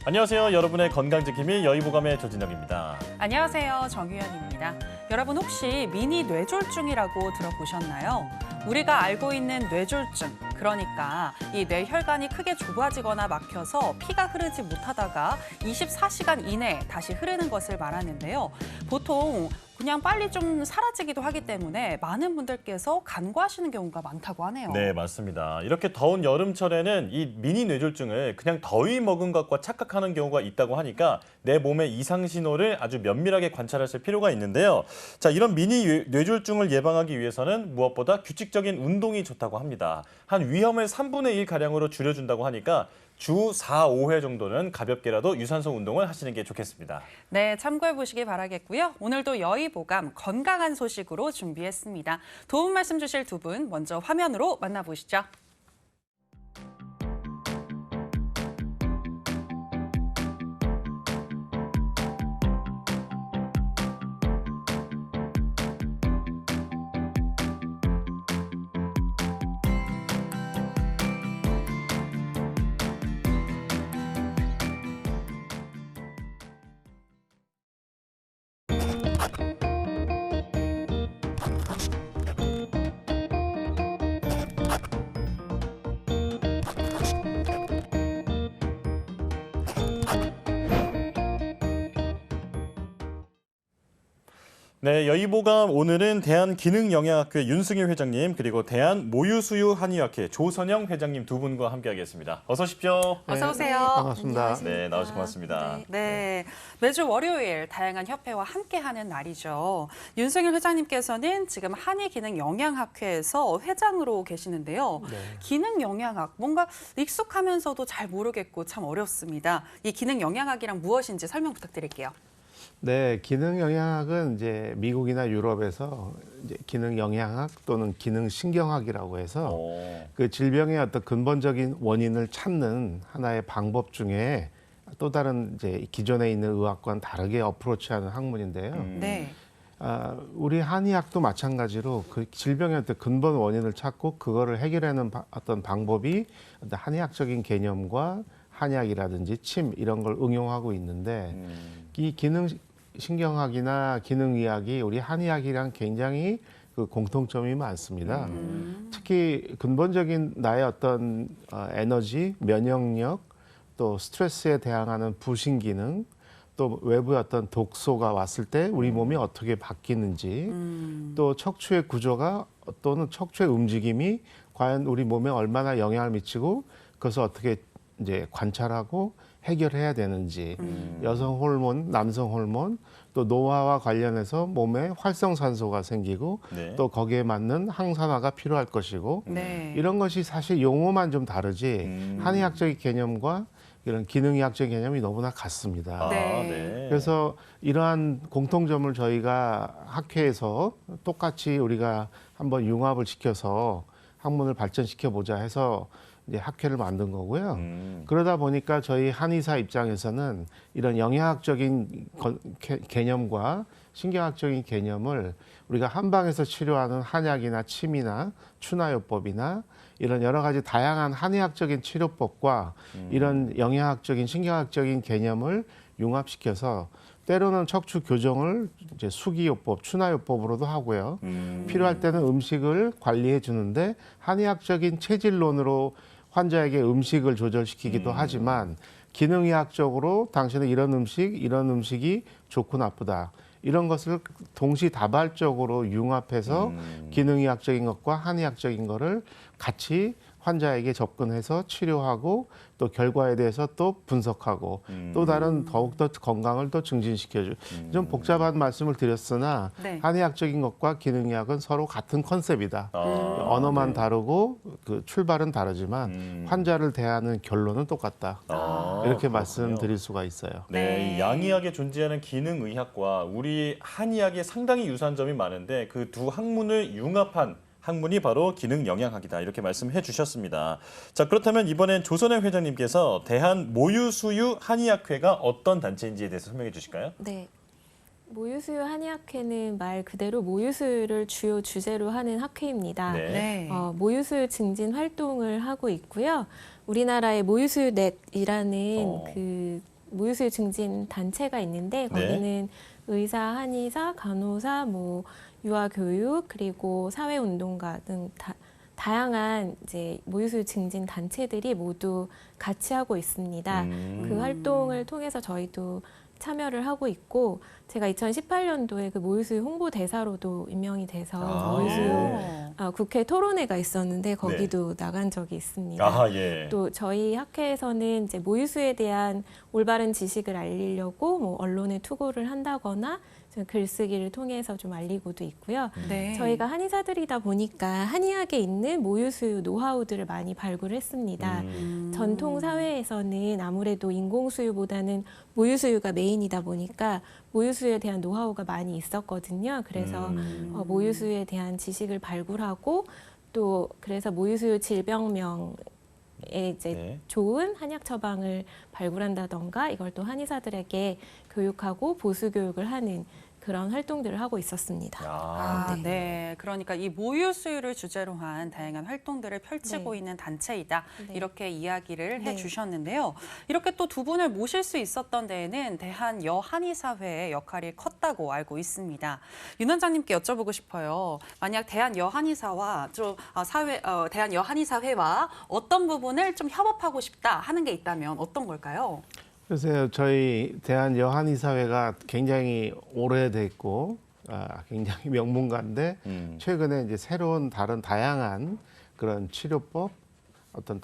안녕하세요. 여러분의 건강지킴이 여의보감의 조진영입니다. 안녕하세요. 정유현입니다. 여러분 혹시 미니 뇌졸중이라고 들어보셨나요? 우리가 알고 있는 뇌졸중, 그러니까 이 뇌혈관이 크게 좁아지거나 막혀서 피가 흐르지 못하다가 24시간 이내에 다시 흐르는 것을 말하는데요. 보통 그냥 빨리 좀 사라지기도 하기 때문에 많은 분들께서 간과하시는 경우가 많다고 하네요. 네, 맞습니다. 이렇게 더운 여름철에는 이 미니 뇌졸중을 그냥 더위 먹은 것과 착각하는 경우가 있다고 하니까 내 몸의 이상 신호를 아주 면밀하게 관찰하실 필요가 있는데요. 자, 이런 미니 뇌졸중을 예방하기 위해서는 무엇보다 규칙적인 운동이 좋다고 합니다. 한 위험을 3분의 1 가량으로 줄여준다고 하니까 주 4, 5회 정도는 가볍게라도 유산소 운동을 하시는 게 좋겠습니다. 네, 참고해 보시기 바라겠고요. 오늘도 여의보감 건강한 소식으로 준비했습니다. 도움 말씀 주실 두 분 먼저 화면으로 만나보시죠. 네, 여의보감 오늘은 대한기능영양학회 윤승일 회장님 그리고 대한모유수유한의학회 조선영 회장님 두 분과 함께하겠습니다. 어서 오십시오. 어서 오세요. 반갑습니다. 네, 나오셔서 고맙습니다. 네, 매주 월요일 다양한 협회와 함께하는 날이죠. 윤승일 회장님께서는 지금 한의기능영양학회에서 회장으로 계시는데요. 기능영양학, 뭔가 익숙하면서도 잘 모르겠고 참 어렵습니다. 이 기능영양학이란 무엇인지 설명 부탁드릴게요. 네, 기능영양학은 이제 미국이나 유럽에서 이제 기능영양학 또는 기능신경학이라고 해서 그 질병의 어떤 근본적인 원인을 찾는 하나의 방법 중에 또 다른 이제 기존에 있는 의학과는 다르게 어프로치하는 학문인데요. 네. 우리 한의학도 마찬가지로 그 질병의 어떤 근본 원인을 찾고 그거를 해결하는 어떤 방법이 어떤 한의학적인 개념과 한의학이라든지 침 이런 걸 응용하고 있는데 이 기능신경학이나 기능의학이 우리 한의학이랑 굉장히 그 공통점이 많습니다. 특히 근본적인 나의 어떤 에너지, 면역력, 또 스트레스에 대항하는 부신 기능, 또 외부의 어떤 독소가 왔을 때 우리 몸이 어떻게 바뀌는지, 또 척추의 구조가 또는 척추의 움직임이 과연 우리 몸에 얼마나 영향을 미치고 그것을 어떻게 이제 관찰하고 해결해야 되는지, 여성 호르몬, 남성 호르몬, 또 노화와 관련해서 몸에 활성산소가 생기고 네. 또 거기에 맞는 항산화가 필요할 것이고 네. 이런 것이 사실 용어만 좀 다르지 한의학적인 개념과 이런 기능의학적인 개념이 너무나 같습니다. 네. 그래서 이러한 공통점을 저희가 학회에서 똑같이 우리가 한번 융합을 시켜서 학문을 발전시켜 보자 해서 이제 학회를 만든 거고요. 그러다 보니까 저희 한의사 입장에서는 이런 영양학적인 개념과 신경학적인 개념을 우리가 한방에서 치료하는 한약이나 침이나 추나요법이나 이런 여러 가지 다양한 한의학적인 치료법과 이런 영양학적인 신경학적인 개념을 융합시켜서 때로는 척추 교정을 이제 수기요법, 추나요법으로도 하고요. 필요할 때는 음식을 관리해 주는데 한의학적인 체질론으로 환자에게 음식을 조절시키기도 하지만 기능의학적으로 당신은 이런 음식이 좋고 나쁘다. 이런 것을 동시다발적으로 융합해서 기능의학적인 것과 한의학적인 것을 같이 환자에게 접근해서 치료하고 또 결과에 대해서 또 분석하고 또 다른 더욱더 건강을 더 증진시켜줘. 좀 복잡한 말씀을 드렸으나 네. 한의학적인 것과 기능의학은 서로 같은 컨셉이다. 언어만 다르고 그 출발은 다르지만 환자를 대하는 결론은 똑같다. 이렇게 그렇군요. 말씀드릴 수가 있어요. 네, 이 양의학에 존재하는 기능의학과 우리 한의학에 상당히 유사한 점이 많은데 그 두 학문을 융합한 학문이 바로 기능영양학이다 이렇게 말씀해 주셨습니다. 자, 그렇다면 이번엔 조선영 회장님께서 대한모유수유 한의학회가 어떤 단체인지에 대해서 설명해 주실까요? 네. 모유수유 한의학회는 말 그대로 모유수유를 주요 주제로 하는 학회입니다. 네. 네. 모유수유 증진 활동을 하고 있고요. 우리나라의 모유수유넷이라는 어. 그 모유수유 증진 단체가 있는데 거기는 의사, 한의사, 간호사, 뭐 유아교육 그리고 사회운동가 등 다양한 이제 모유수유 증진 단체들이 모두 같이 하고 있습니다. 그 활동을 통해서 저희도 참여를 하고 있고 제가 2018년도에 그 모유수유 홍보대사로도 임명이 돼서 모유수유 예. 국회 토론회가 있었는데 거기도 나간 적이 있습니다. 아, 예. 또 저희 학회에서는 이제 모유수유에 대한 올바른 지식을 알리려고 뭐 언론에 투고를 한다거나 좀 글쓰기를 통해서 좀 알리고도 있고요. 네. 저희가 한의사들이다 보니까 한의학에 있는 모유수유 노하우들을 많이 발굴했습니다. 전통 사회에서는 아무래도 인공수유보다는 모유수유가 메인이다 보니까 모유수유에 대한 노하우가 많이 있었거든요. 그래서 모유수유에 대한 지식을 발굴하고 또 그래서 모유수유 질병명에 이제 네. 좋은 한약 처방을 발굴한다던가 이걸 또 한의사들에게 교육하고 보수 교육을 하는 그런 활동들을 하고 있었습니다. 아, 네. 네. 그러니까 이 모유수유를 주제로 한 다양한 활동들을 펼치고 네. 있는 단체이다. 네. 이렇게 이야기를 네. 해주셨는데요. 이렇게 또 두 분을 모실 수 있었던 데에는 대한여한의사회의 역할이 컸다고 알고 있습니다. 윤 원장님께 여쭤보고 싶어요. 만약 대한여한의사와 대한여한의사회와 어떤 부분을 좀 협업하고 싶다 하는 게 있다면 어떤 걸까요? 그래서 저희 대한여한의사회가 굉장히 오래됐고 굉장히 명문가인데 최근에 이제 새로운 다양한 그런 치료법 어떤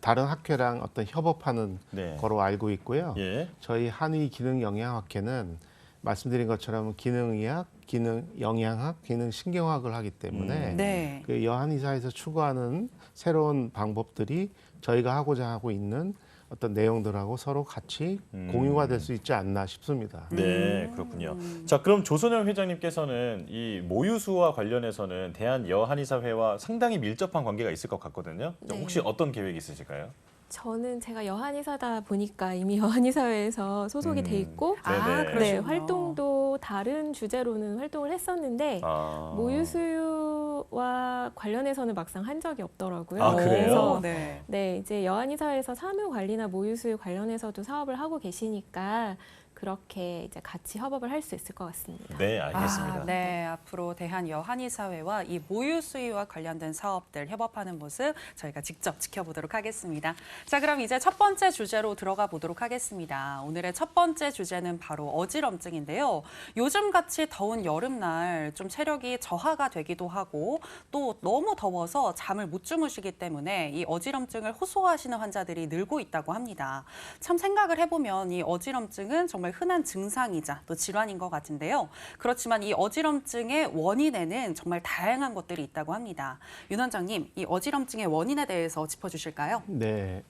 다른 학회랑 어떤 협업하는 네. 거로 알고 있고요. 예. 저희 한의기능영양학회는 말씀드린 것처럼 기능의학, 기능영양학, 기능신경학을 하기 때문에 네. 그 여한의사에서 추구하는 새로운 방법들이 저희가 하고 있는 어떤 내용들하고 서로 같이 공유가 될 수 있지 않나 싶습니다. 네, 그렇군요. 자, 그럼 조선영 회장님께서는 이 모유수와 관련해서는 대한여한의사회와 상당히 밀접한 관계가 있을 것 같거든요. 네. 혹시 어떤 계획이 있으실까요? 저는 제가 여한의사다 보니까 이미 여한의사회에서 소속이 돼 있고 아, 네네. 네, 그러시군요. 활동도 다른 주제로는 활동을 했었는데 아. 모유수유와 관련해서는 막상 한 적이 없더라고요. 아, 그래요? 그래서 네. 네, 이제 여한의사회에서 사묘관리나 모유수유 관련해서도 사업을 하고 계시니까 그렇게 이제 같이 협업을 할 수 있을 것 같습니다. 네, 알겠습니다. 아, 네, 앞으로 대한여한의사회와 이 모유수유와 관련된 사업들 협업하는 모습 저희가 직접 지켜보도록 하겠습니다. 자, 그럼 이제 첫 번째 주제로 들어가 보도록 하겠습니다. 오늘의 첫 번째 주제는 바로 어지럼증인데요. 요즘같이 더운 여름날 좀 체력이 저하가 되기도 하고 또 너무 더워서 잠을 못 주무시기 때문에 이 어지럼증을 호소하시는 환자들이 늘고 있다고 합니다. 참 생각을 해보면 이 어지럼증은 정말 흔한 증상이자 또 질환인 것 같은데요. 그렇지만 이 어지럼증의 원인에는 정말 다양한 것들이 있다고 합니다. 윤 원장님, 이 어지럼증의 원인에 대해서 짚어주실까요? 네,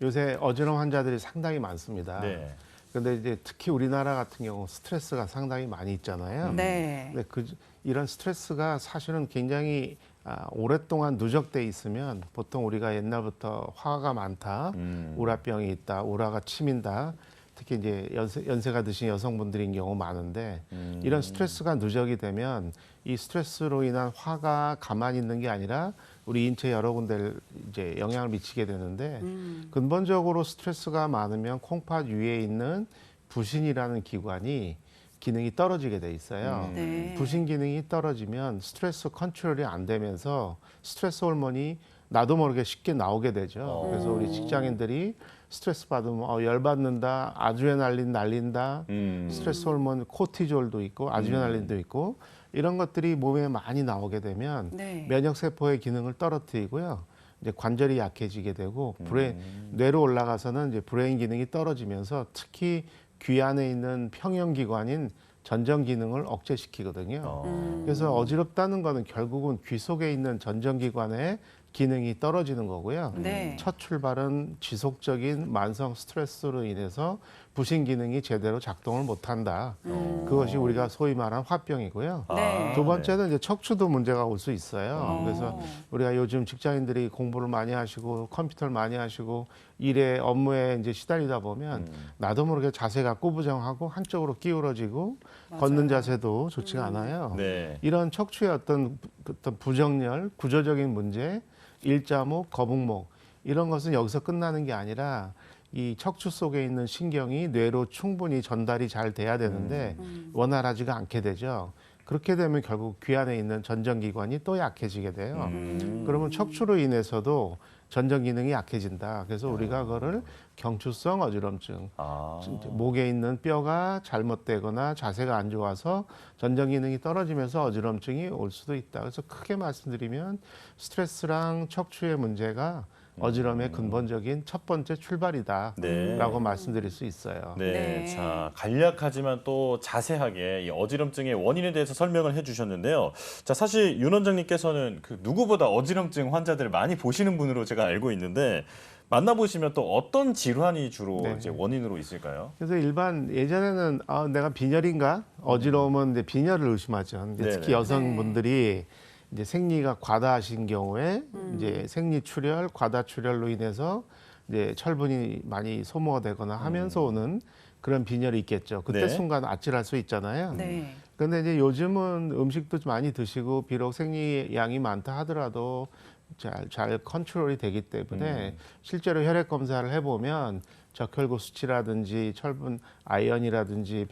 요새 어지러움 환자들이 상당히 많습니다. 네. 그런데 이제 특히 우리나라 같은 경우 스트레스가 상당히 많이 있잖아요. 네. 근데 이런 스트레스가 사실은 굉장히 오랫동안 누적돼 있으면 보통 우리가 옛날부터 화가 많다, 우라병이 있다, 우라가 치민다. 특히 이제 연세가 드신 여성분들인 경우 많은데 이런 스트레스가 누적이 되면 이 스트레스로 인한 화가 가만히 있는 게 아니라 우리 인체 여러 군데 이제 영향을 미치게 되는데 근본적으로 스트레스가 많으면 콩팥 위에 있는 부신이라는 기관이 기능이 떨어지게 돼 있어요. 네. 부신 기능이 떨어지면 스트레스 컨트롤이 안 되면서 스트레스 호르몬이 나도 모르게 쉽게 나오게 되죠. 그래서 우리 직장인들이 스트레스 받으면 열 받는다, 아드레날린 날린다, 스트레스 호르몬 코티졸도 있고 아드레날린도 있고 이런 것들이 몸에 많이 나오게 되면 네. 면역 세포의 기능을 떨어뜨리고요. 이제 관절이 약해지게 되고 뇌로 올라가서는 이제 브레인 기능이 떨어지면서 특히 귀 안에 있는 평형기관인 전정 기능을 억제시키거든요. 그래서 어지럽다는 거는 결국은 귀 속에 있는 전정기관의 기능이 떨어지는 거고요. 네. 첫 출발은 지속적인 만성 스트레스로 인해서 부신 기능이 제대로 작동을 못한다. 그것이 우리가 소위 말하는 화병이고요. 네. 두 번째는 이제 척추도 문제가 올 수 있어요. 그래서 우리가 요즘 직장인들이 공부를 많이 하시고 컴퓨터를 많이 하시고 일에 업무에 이제 시달리다 보면 나도 모르게 자세가 꾸부정하고 한쪽으로 기울어지고 걷는 자세도 좋지가 않아요. 네. 이런 척추의 어떤 부정렬, 구조적인 문제, 일자목, 거북목 이런 것은 여기서 끝나는 게 아니라 이 척추 속에 있는 신경이 뇌로 충분히 전달이 잘 돼야 되는데 원활하지가 않게 되죠. 그렇게 되면 결국 귀 안에 있는 전정기관이 또 약해지게 돼요. 그러면 척추로 인해서도 전정 기능이 약해진다. 그래서 우리가 그거를 경추성 어지럼증, 목에 있는 뼈가 잘못되거나 자세가 안 좋아서 전정 기능이 떨어지면서 어지럼증이 올 수도 있다. 그래서 크게 말씀드리면 스트레스랑 척추의 문제가 어지럼의 근본적인 첫 번째 출발이다라고 네. 말씀드릴 수 있어요. 네. 네. 자, 간략하지만 또 자세하게 이 어지럼증의 원인에 대해서 설명을 해주셨는데요. 자, 사실 윤 원장님께서는 그 누구보다 어지럼증 환자들을 많이 보시는 분으로 제가 알고 있는데 만나보시면 또 어떤 질환이 주로 네. 이제 원인으로 있을까요? 그래서 일반 예전에는 내가 빈혈인가 어지러우면 이제 빈혈을 의심하죠. 근데 네네. 특히 여성분들이 이제 생리가 과다하신 경우에 이제 생리 출혈, 과다 출혈로 인해서 이제 철분이 많이 소모가 되거나 하면서 오는 그런 빈혈이 있겠죠. 그때 네. 순간 아찔할 수 있잖아요. 네. 근데 이제 요즘은 음식도 좀 많이 드시고 비록 생리 양이 많다 하더라도 잘 컨트롤이 되기 때문에 실제로 혈액 검사를 해보면 적혈구 수치라든지 철분, 아이언이라든지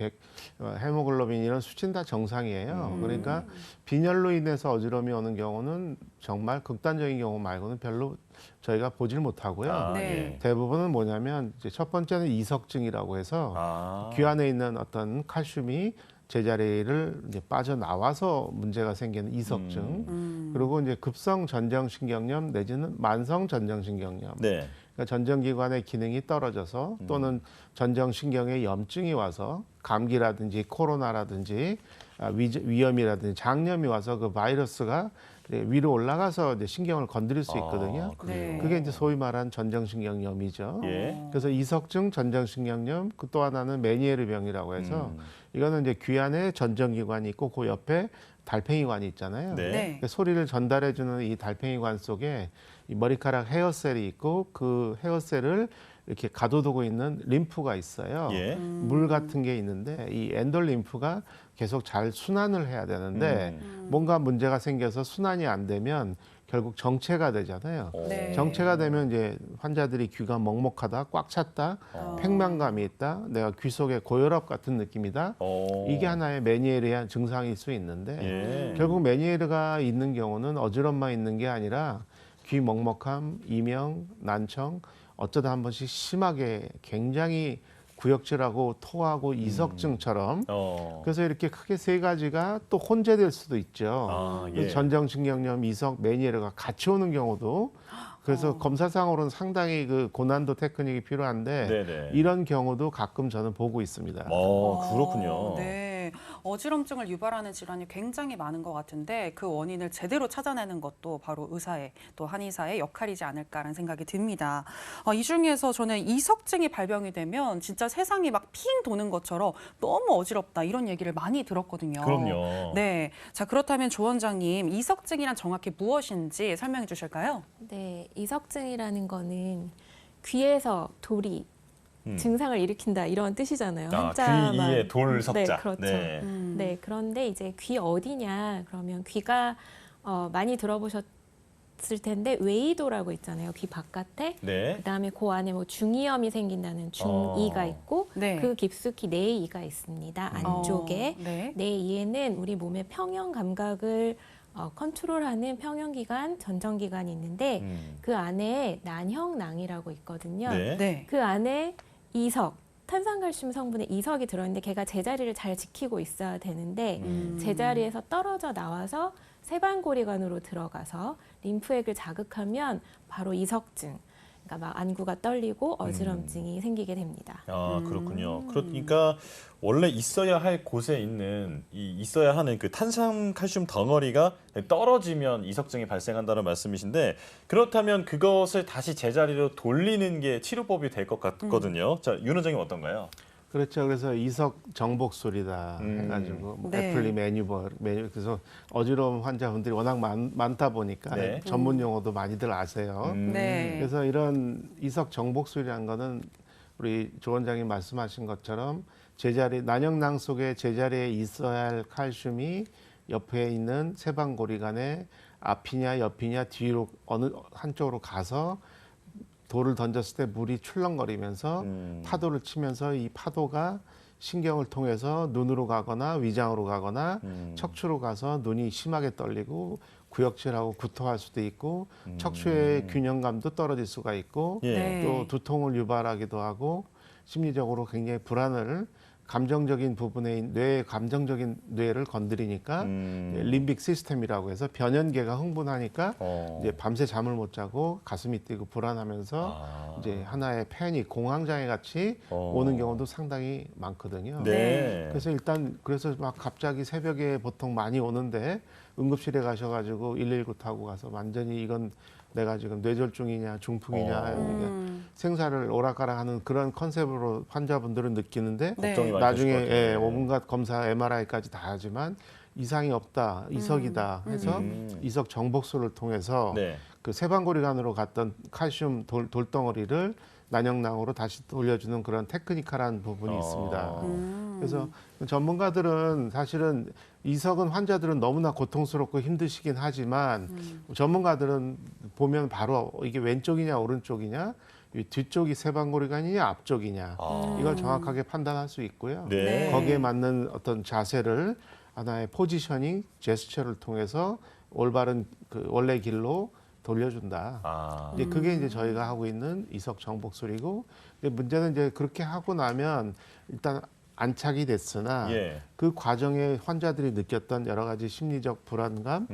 헤모글로빈 이런 수치는 다 정상이에요. 그러니까 빈혈로 인해서 어지러움이 오는 경우는 정말 극단적인 경우 말고는 별로 저희가 보질 못하고요. 네. 대부분은 뭐냐면 이제 첫 번째는 이석증이라고 해서 귀 안에 있는 어떤 칼슘이 제자리를 이제 빠져나와서 문제가 생기는 이석증. 그리고 이제 급성 전정신경염 내지는 만성 전정신경염. 네. 그러니까 전정기관의 기능이 떨어져서 또는 전정신경에 염증이 와서 감기라든지 코로나라든지 위염이라든지 장염이 와서 그 바이러스가 위로 올라가서 이제 신경을 건드릴 수 있거든요. 그래요? 그게 이제 소위 말한 전정신경염이죠. 예. 그래서 이석증, 전정신경염, 그 또 하나는 메니에르 병이라고 해서 이거는 이제 귀 안에 전정기관이 있고 그 옆에 달팽이관이 있잖아요. 네. 네. 그러니까 소리를 전달해주는 이 달팽이관 속에 이 머리카락 헤어셀이 있고 그 헤어셀을 이렇게 가둬두고 있는 림프가 있어요. 예. 물 같은 게 있는데 이 엔돌림프가 계속 잘 순환을 해야 되는데 뭔가 문제가 생겨서 순환이 안 되면 결국 정체가 되잖아요. 네. 정체가 되면 이제 환자들이 귀가 먹먹하다, 꽉 찼다, 팽만감이 있다, 내가 귀 속에 고혈압 같은 느낌이다. 이게 하나의 메니에르의 증상일 수 있는데 예. 결국 메니에르가 있는 경우는 어지럼만 있는 게 아니라 귀 먹먹함, 이명, 난청, 어쩌다 한 번씩 심하게 굉장히 구역질하고 토하고 이석증처럼 그래서 이렇게 크게 세 가지가 또 혼재될 수도 있죠. 예. 전정신경염, 이석, 메니에르가 같이 오는 경우도 그래서 검사상으로는 상당히 그 고난도 테크닉이 필요한데 네네. 이런 경우도 가끔 저는 보고 있습니다. 그렇군요. 네. 어지럼증을 유발하는 질환이 굉장히 많은 것 같은데 그 원인을 제대로 찾아내는 것도 바로 의사의 또 한의사의 역할이지 않을까라는 생각이 듭니다. 이 중에서 저는 이석증이 발병이 되면 진짜 세상이 막 핑 도는 것처럼 너무 어지럽다 이런 얘기를 많이 들었거든요. 그럼요. 네. 자, 그렇다면 조 원장님, 이석증이란 정확히 무엇인지 설명해 주실까요? 네, 이석증이라는 거는 귀에서 돌이 증상을 일으킨다 이런 뜻이잖아요. 귀 한자만. 이에 돌 석자. 네, 그렇죠. 네. 네, 그런데 이제 귀 어디냐? 그러면 귀가 많이 들어보셨을 텐데 외이도라고 있잖아요. 귀 바깥에. 네. 그다음에 그 안에 뭐 중이염이 생긴다는 중이가 있고 네. 그 깊숙이 내이가 있습니다. 안쪽에. 네. 내이에는 우리 몸의 평형 감각을 컨트롤하는 평형기관, 전정기관이 있는데 그 안에 난형낭이라고 있거든요. 네. 네. 그 안에 이석, 탄산칼슘 성분의 이석이 들어있는데 걔가 제자리를 잘 지키고 있어야 되는데 제자리에서 떨어져 나와서 세반고리관으로 들어가서 림프액을 자극하면 바로 이석증, 그러니까 막 안구가 떨리고 어지럼증이 생기게 됩니다. 그렇군요. 그러니까 원래 있어야 할 곳에 있어야 하는 그 탄산칼슘 덩어리가 떨어지면 이석증이 발생한다는 말씀이신데 그렇다면 그것을 다시 제자리로 돌리는 게 치료법이 될 것 같거든요. 자, 윤 원장님 어떤가요? 그렇죠. 그래서 이석 정복술이다 해가지고 뭐 네. 애플리 매뉴버 그래서 어지러운 환자분들이 워낙 많다 보니까 네. 전문 용어도 많이들 아세요. 네. 그래서 이런 이석 정복술이라는 거는 우리 조 원장님 말씀하신 것처럼 난형낭 속에 제자리에 있어야 할 칼슘이 옆에 있는 세방고리관에 앞이냐 옆이냐 뒤로 어느 한쪽으로 가서 돌을 던졌을 때 물이 출렁거리면서 파도를 치면서 이 파도가 신경을 통해서 눈으로 가거나 위장으로 가거나 척추로 가서 눈이 심하게 떨리고 구역질하고 구토할 수도 있고 척추의 균형감도 떨어질 수가 있고 예. 네. 또 두통을 유발하기도 하고 심리적으로 굉장히 불안을 감정적인 부분에 뇌의 감정적인 뇌를 건드리니까 림빅 시스템이라고 해서 변연계가 흥분하니까 이제 밤새 잠을 못 자고 가슴이 뛰고 불안하면서 이제 하나의 패닉, 공황장애 같이 오는 경우도 상당히 많거든요. 네. 그래서 일단 그래서 막 갑자기 새벽에 보통 많이 오는데 응급실에 가셔가지고 119 타고 가서 완전히 이건 내가 지금 뇌졸중이냐 중풍이냐 이게 생사를 오락가락하는 그런 컨셉으로 환자분들은 느끼는데 네. 걱정이 많이 나중에 되실 것 같아요. 예, 온갖 검사 MRI까지 다 하지만 이상이 없다, 이석이다 해서 이석 정복술을 통해서 네. 그 세방고리관으로 갔던 칼슘 돌덩어리를 난영낭으로 다시 돌려주는 그런 테크니컬한 부분이 있습니다. 그래서 전문가들은 사실은 이석은 환자들은 너무나 고통스럽고 힘드시긴 하지만 전문가들은 보면 바로 이게 왼쪽이냐 오른쪽이냐 이 뒤쪽이 세방고리관이냐 앞쪽이냐 이걸 정확하게 판단할 수 있고요. 네. 거기에 맞는 어떤 자세를 하나의 포지셔닝, 제스처를 통해서 올바른 그 원래 길로 돌려준다. 이제 그게 이제 저희가 하고 있는 이석 정복술이고, 근데 문제는 이제 그렇게 하고 나면 일단 안착이 됐으나 예. 그 과정에 환자들이 느꼈던 여러 가지 심리적 불안감,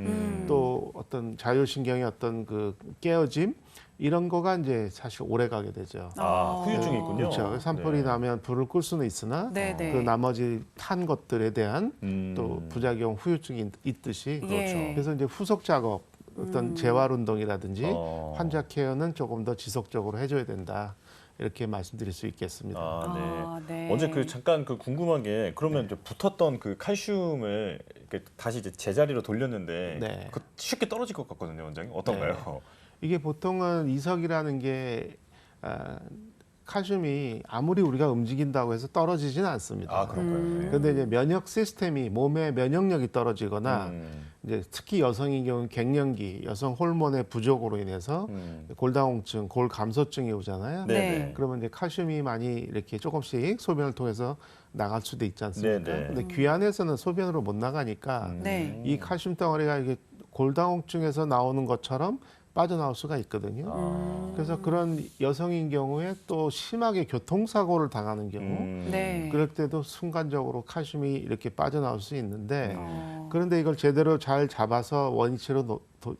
또 어떤 자율신경의 어떤 그 깨어짐 이런 거가 이제 사실 오래 가게 되죠. 후유증이 있군요. 그렇죠. 산불이 네. 나면 불을 끌 수는 있으나 네, 네. 그 나머지 탄 것들에 대한 또 부작용 후유증이 있듯이 예. 그래서 이제 후속 작업 어떤 재활 운동이라든지 어. 환자 케어는 조금 더 지속적으로 해줘야 된다 이렇게 말씀드릴 수 있겠습니다. 네. 네. 어제 그 잠깐 그 궁금한 게 그러면 이제 붙었던 그 칼슘을 이렇게 다시 이제 제자리로 돌렸는데 네. 그 쉽게 떨어질 것 같거든요, 원장님. 어떤가요? 이게 보통은 이석이라는 게 칼슘이 아무리 우리가 움직인다고 해서 떨어지지는 않습니다. 그런가요? 네. 그런데 이제 면역 시스템이 몸의 면역력이 떨어지거나 이제 특히 여성의 경우 갱년기, 여성 호르몬의 부족으로 인해서 골다공증, 골감소증이 오잖아요. 네. 그러면 이제 칼슘이 많이 이렇게 조금씩 소변을 통해서 나갈 수도 있지 않습니까? 네, 네. 근데 귀 안에서는 소변으로 못 나가니까 네. 이 칼슘 덩어리가 이게 골다공증에서 나오는 것처럼 빠져나올 수가 있거든요. 그래서 그런 여성인 경우에 또 심하게 교통사고를 당하는 경우 네. 그럴 때도 순간적으로 칼슘이 이렇게 빠져나올 수 있는데 그런데 이걸 제대로 잘 잡아서 원위치로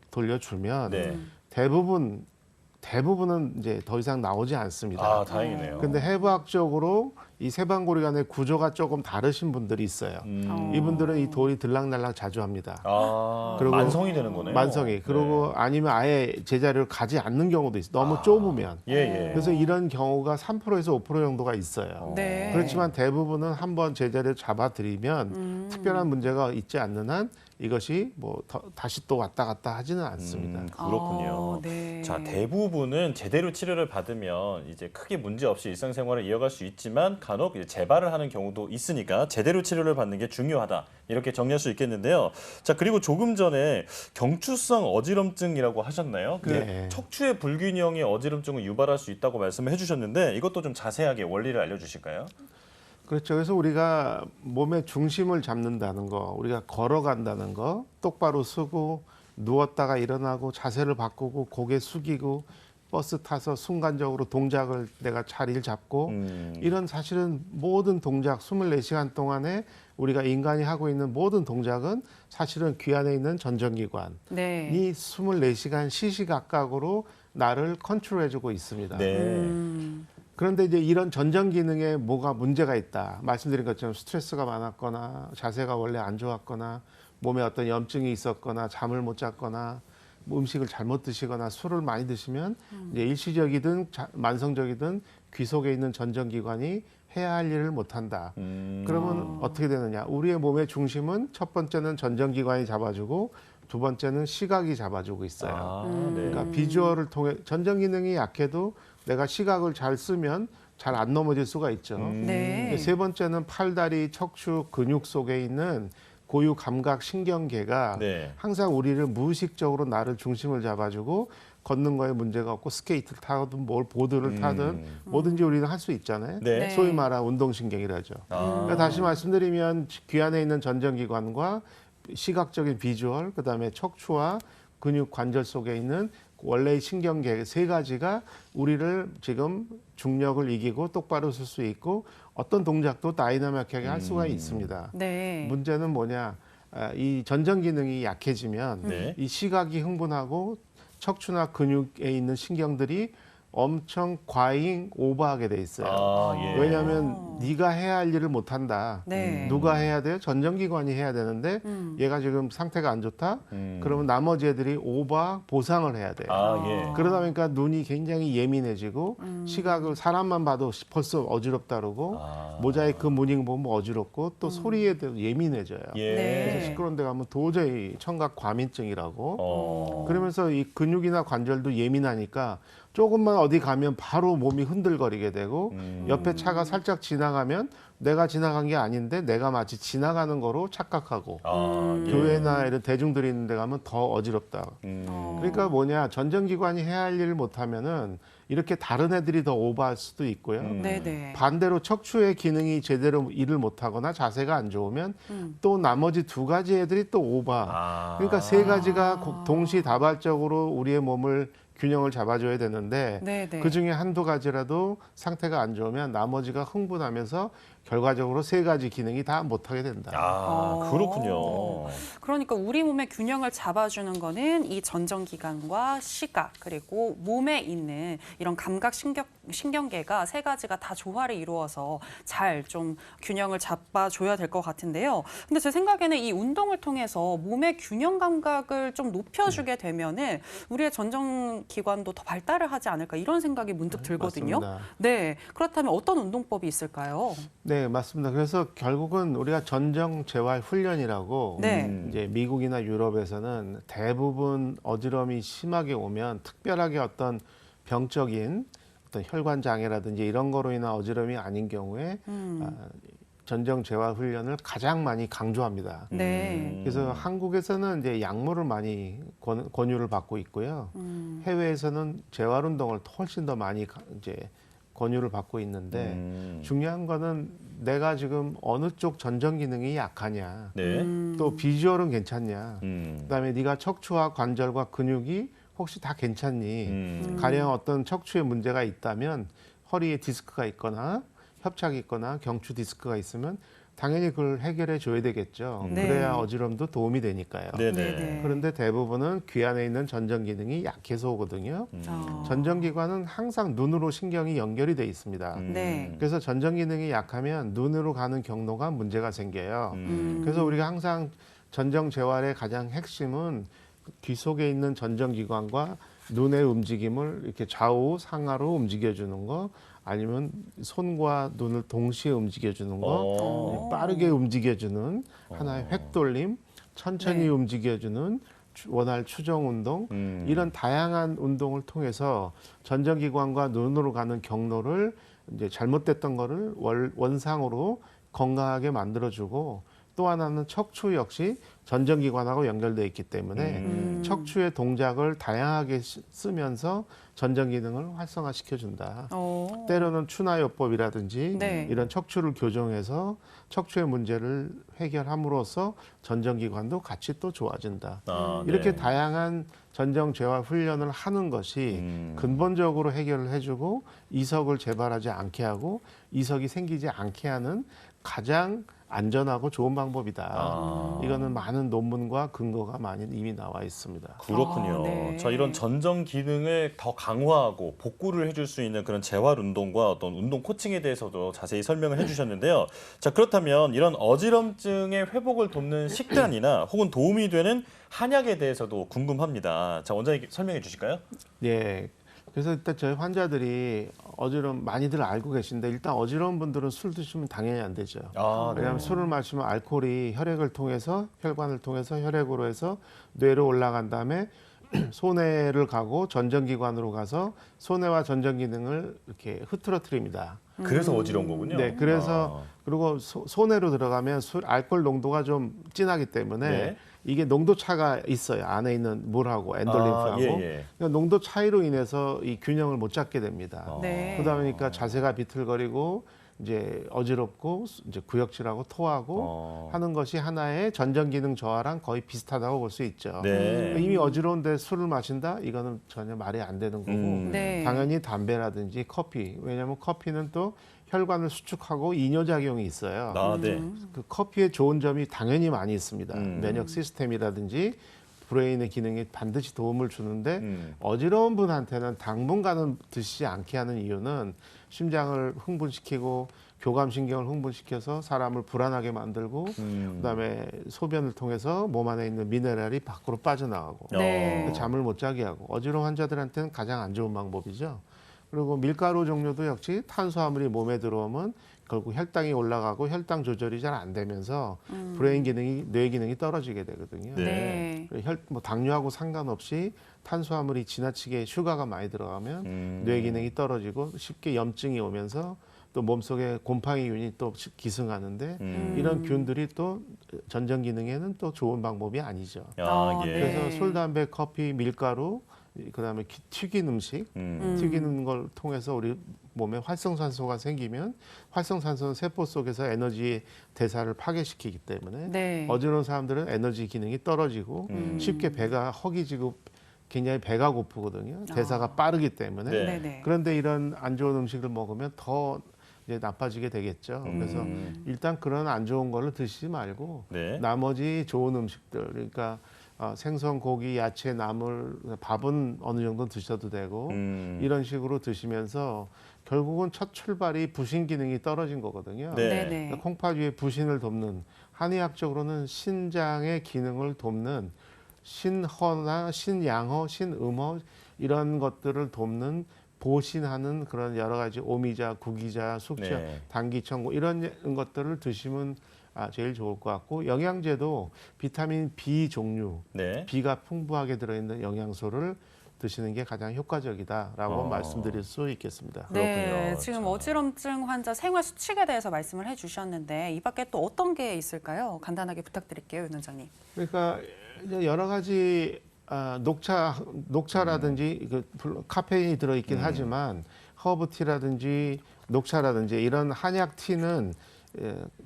돌려주면 네. 대부분은 이제 더 이상 나오지 않습니다. 다행이네요. 근데 해부학적으로 이 세방고리관의 구조가 조금 다르신 분들이 있어요. 이분들은 이 돌이 들락날락 자주 합니다. 그리고 만성이 되는 거네요. 만성이. 그리고 아니면 아예 제자리를 가지 않는 경우도 있어요. 너무 좁으면. 예. 그래서 이런 경우가 3%에서 5% 정도가 있어요. 네. 그렇지만 대부분은 한번 제자리를 잡아들이면 특별한 문제가 있지 않는 한 이것이 뭐 다시 또 왔다 갔다 하지는 않습니다. 그렇군요. 네. 자, 대부분은 제대로 치료를 받으면 이제 크게 문제 없이 일상생활을 이어갈 수 있지만 간혹 이제 재발을 하는 경우도 있으니까 제대로 치료를 받는 게 중요하다. 이렇게 정리할 수 있겠는데요. 자, 그리고 조금 전에 경추성 어지럼증이라고 하셨나요? 그 네. 척추의 불균형이 어지럼증을 유발할 수 있다고 말씀을 해주셨는데 이것도 좀 자세하게 원리를 알려주실까요? 그렇죠. 그래서 우리가 몸의 중심을 잡는다는 거, 우리가 걸어간다는 거, 똑바로 서고 누웠다가 일어나고 자세를 바꾸고 고개 숙이고 버스 타서 순간적으로 동작을 내가 자리를 잡고 이런 사실은 모든 동작 24시간 동안에 우리가 인간이 하고 있는 모든 동작은 사실은 귀 안에 있는 전정기관이 네. 24시간 시시각각으로 나를 컨트롤해주고 있습니다. 네. 그런데 이제 이런 전정 기능에 뭐가 문제가 있다. 말씀드린 것처럼 스트레스가 많았거나 자세가 원래 안 좋았거나 몸에 어떤 염증이 있었거나 잠을 못 잤거나 뭐 음식을 잘못 드시거나 술을 많이 드시면 이제 일시적이든 만성적이든 귀 속에 있는 전정 기관이 해야 할 일을 못 한다. 그러면 어떻게 되느냐? 우리의 몸의 중심은 첫 번째는 전정 기관이 잡아주고 두 번째는 시각이 잡아주고 있어요. 네. 그러니까 비주얼을 통해 전정 기능이 약해도 내가 시각을 잘 쓰면 잘 안 넘어질 수가 있죠. 네. 세 번째는 팔다리 척추 근육 속에 있는 고유 감각 신경계가 네. 항상 우리를 무의식적으로 나를 중심을 잡아주고 걷는 거에 문제가 없고 스케이트를 타든 뭘 보드를 타든 뭐든지 우리는 할 수 있잖아요. 네. 소위 말하는 운동신경이라죠. 그러니까 다시 말씀드리면 귀 안에 있는 전정기관과 시각적인 비주얼, 그다음에 척추와 근육 관절 속에 있는 원래의 신경계 세 가지가 우리를 지금 중력을 이기고 똑바로 설 수 있고 어떤 동작도 다이나믹하게 할 수가 있습니다. 네. 문제는 뭐냐? 이 전정 기능이 약해지면 네. 이 시각이 흥분하고 척추나 근육에 있는 신경들이 엄청 과잉 오버하게 돼 있어요. 아, 예. 왜냐하면 네가 해야 할 일을 못 한다. 네. 누가 해야 돼요? 전정기관이 해야 되는데 얘가 지금 상태가 안 좋다. 그러면 나머지 애들이 오버 보상을 해야 돼요. 아, 예. 그러다 보니까 눈이 굉장히 예민해지고 시각을 사람만 봐도 벌써 어지럽다 그러고 아. 모자이크 무늬 보면 어지럽고 또 소리에 대해 예민해져요. 예. 네. 그래서 시끄러운 데 가면 도저히 청각 과민증이라고. 어. 그러면서 이 근육이나 관절도 예민하니까 조금만 어디 가면 바로 몸이 흔들거리게 되고 옆에 차가 살짝 지나가면 내가 지나간 게 아닌데 내가 마치 지나가는 거로 착각하고 아, 예. 교회나 이런 대중들이 있는 데 가면 더 어지럽다. 음. 그러니까 뭐냐 전정기관이 해야 할 일을 못하면은 이렇게 다른 애들이 더 오버할 수도 있고요. 네네. 반대로 척추의 기능이 제대로 일을 못하거나 자세가 안 좋으면 또 나머지 두 가지 애들이 또 오버. 아. 그러니까 세 가지가 동시다발적으로 우리의 몸을 균형을 잡아줘야 되는데 네네. 그 중에 한두 가지라도 상태가 안 좋으면 나머지가 흥분하면서 결과적으로 세 가지 기능이 다 못하게 된다. 아, 그렇군요. 그러니까 우리 몸의 균형을 잡아주는 거는 이 전정기관과 시각 그리고 몸에 있는 이런 감각 신경계가 세 가지가 다 조화를 이루어서 잘 좀 균형을 잡아줘야 될 것 같은데요. 근데 제 생각에는 이 운동을 통해서 몸의 균형 감각을 좀 높여주게 되면은 우리의 전정기관도 더 발달을 하지 않을까 이런 생각이 문득 들거든요. 맞습니다. 네, 그렇다면 어떤 운동법이 있을까요? 네, 맞습니다. 그래서 결국은 우리가 전정 재활 훈련이라고 네. 이제 미국이나 유럽에서는 대부분 어지럼이 심하게 오면 특별하게 어떤 병적인 어떤 혈관 장애라든지 이런 거로 인한 어지럼이 아닌 경우에 전정 재활 훈련을 가장 많이 강조합니다. 네. 그래서 한국에서는 이제 약물을 많이 권유를 받고 있고요. 해외에서는 재활 운동을 훨씬 더 많이 이제 권유를 받고 있는데 중요한 거는 내가 지금 어느 쪽 전정 기능이 약하냐, 네. 또 비주얼은 괜찮냐, 음. 그다음에 네가 척추와 관절과 근육이 혹시 다 괜찮니? 가령 어떤 척추에 문제가 있다면 허리에 디스크가 있거나 협착이 있거나 경추 디스크가 있으면 당연히 그걸 해결해 줘야 되겠죠. 네. 그래야 어지럼도 도움이 되니까요. 네네. 네네. 그런데 대부분은 귀 안에 있는 전정 기능이 약해서 오거든요. 전정기관은 항상 눈으로 신경이 연결이 돼 있습니다. 네. 그래서 전정 기능이 약하면 눈으로 가는 경로가 문제가 생겨요. 그래서 우리가 항상 전정 재활의 가장 핵심은 귀 속에 있는 전정 기관과 눈의 움직임을 이렇게 좌우 상하로 움직여주는 거, 아니면 손과 눈을 동시에 움직여주는 거, 빠르게 움직여주는 하나의 획돌림, 천천히 네. 움직여주는 원활 추정 운동, 이런 다양한 운동을 통해서 전정기관과 눈으로 가는 경로를 이제 잘못됐던 거를 원상으로 건강하게 만들어주고, 또 하나는 척추 역시 전정기관하고 연결되어 있기 때문에 척추의 동작을 다양하게 쓰면서 전정 기능을 활성화시켜준다. 때로는 추나요법이라든지 네. 이런 척추를 교정해서 척추의 문제를 해결함으로써 전정기관도 같이 또 좋아진다. 아, 이렇게 네. 다양한 전정 재활 훈련을 하는 것이 근본적으로 해결을 해주고 이석을 재발하지 않게 하고 이석이 생기지 않게 하는 가장 안전하고 좋은 방법이다. 아. 이거는 많은 논문과 근거가 많이 이미 나와 있습니다. 그렇군요. 네. 자, 이런 전정 기능을 더 강화하고 복구를 해줄 수 있는 그런 재활 운동과 어떤 운동 코칭에 대해서도 자세히 설명을 해주셨는데요. 자, 그렇다면 이런 어지럼증의 회복을 돕는 식단이나 혹은 도움이 되는 한약에 대해서도 궁금합니다. 자, 원장님 설명해 주실까요? 예. 그래서 일단 저희 환자들이 어지러움 많이들 알고 계신데 일단 어지러운 분들은 술 드시면 당연히 안 되죠. 아, 네. 왜냐하면 술을 마시면 알코올이 혈액을 통해서 혈관을 통해서 혈액으로 해서 뇌로 올라간 다음에 소뇌를 가고 전정기관으로 가서 소뇌와 전정 기능을 이렇게 흐트러뜨립니다. 그래서 어지러운 거군요. 네, 그래서 그리고 소뇌로 들어가면 알코올 농도가 좀 진하기 때문에 네. 이게 농도 차가 있어요. 안에 있는 물하고 엔돌린하고 예. 그러니까 농도 차이로 인해서 이 균형을 못 잡게 됩니다. 네. 그러다 보니까 자세가 비틀거리고 이제 어지럽고 이제 구역질하고 토하고 하는 것이 하나의 전정 기능 저하랑 거의 비슷하다고 볼 수 있죠. 네. 이미 어지러운데 술을 마신다? 이거는 전혀 말이 안 되는 거고 네. 당연히 담배라든지 커피. 왜냐하면 커피는 또 혈관을 수축하고 이뇨작용이 있어요. 네. 그 커피의 좋은 점이 당연히 많이 있습니다. 면역 시스템이라든지 브레인의 기능에 반드시 도움을 주는데 어지러운 분한테는 당분간은 드시지 않게 하는 이유는 심장을 흥분시키고 교감신경을 흥분시켜서 사람을 불안하게 만들고 그다음에 소변을 통해서 몸 안에 있는 미네랄이 밖으로 빠져나가고 네. 잠을 못 자게 하고 어지러운 환자들한테는 가장 안 좋은 방법이죠. 그리고 밀가루 종류도 역시 탄수화물이 몸에 들어오면 결국 혈당이 올라가고 혈당 조절이 잘 안 되면서 브레인 기능이 뇌 기능이 떨어지게 되거든요. 네. 뭐 당뇨하고 상관없이 탄수화물이 지나치게 슈가가 많이 들어가면 뇌 기능이 떨어지고 쉽게 염증이 오면서 또 몸속에 곰팡이균이 또 기승하는데 이런 균들이 또 전정 기능에는 또 좋은 방법이 아니죠. 예. 그래서 술, 담배, 커피, 밀가루 그다음에 튀긴 음식, 튀기는 걸 통해서 우리 몸에 활성산소가 생기면 활성산소는 세포 속에서 에너지 대사를 파괴시키기 때문에 네. 어지러운 사람들은 에너지 기능이 떨어지고 쉽게 배가 허기지고 굉장히 배가 고프거든요. 대사가 빠르기 때문에. 네. 네네. 그런데 이런 안 좋은 음식을 먹으면 더 이제 나빠지게 되겠죠. 그래서 일단 그런 안 좋은 거를 드시지 말고 네. 나머지 좋은 음식들, 그러니까 생선, 고기, 야채, 나물, 밥은 어느 정도 드셔도 되고 이런 식으로 드시면서 결국은 첫 출발이 부신 기능이 떨어진 거거든요. 네. 네네. 그러니까 콩팥위의 부신을 돕는 한의학적으로는 신장의 기능을 돕는 신허나 신양허, 신음허 이런 것들을 돕는 보신하는 그런 여러 가지 오미자, 구기자, 숙취, 네. 당기청고 이런 것들을 드시면 제일 좋을 것 같고 영양제도 비타민 B 종류, 네. B가 풍부하게 들어있는 영양소를 드시는 게 가장 효과적이다라고 말씀드릴 수 있겠습니다. 네, 그렇군요. 지금 자. 어지럼증 환자 생활 수칙에 대해서 말씀을 해주셨는데 이 밖에 또 어떤 게 있을까요? 간단하게 부탁드릴게요, 윤 원장님. 그러니까 이제 여러 가지 녹차라든지 카페인이 들어있긴 하지만 허브티라든지 녹차라든지 이런 한약티는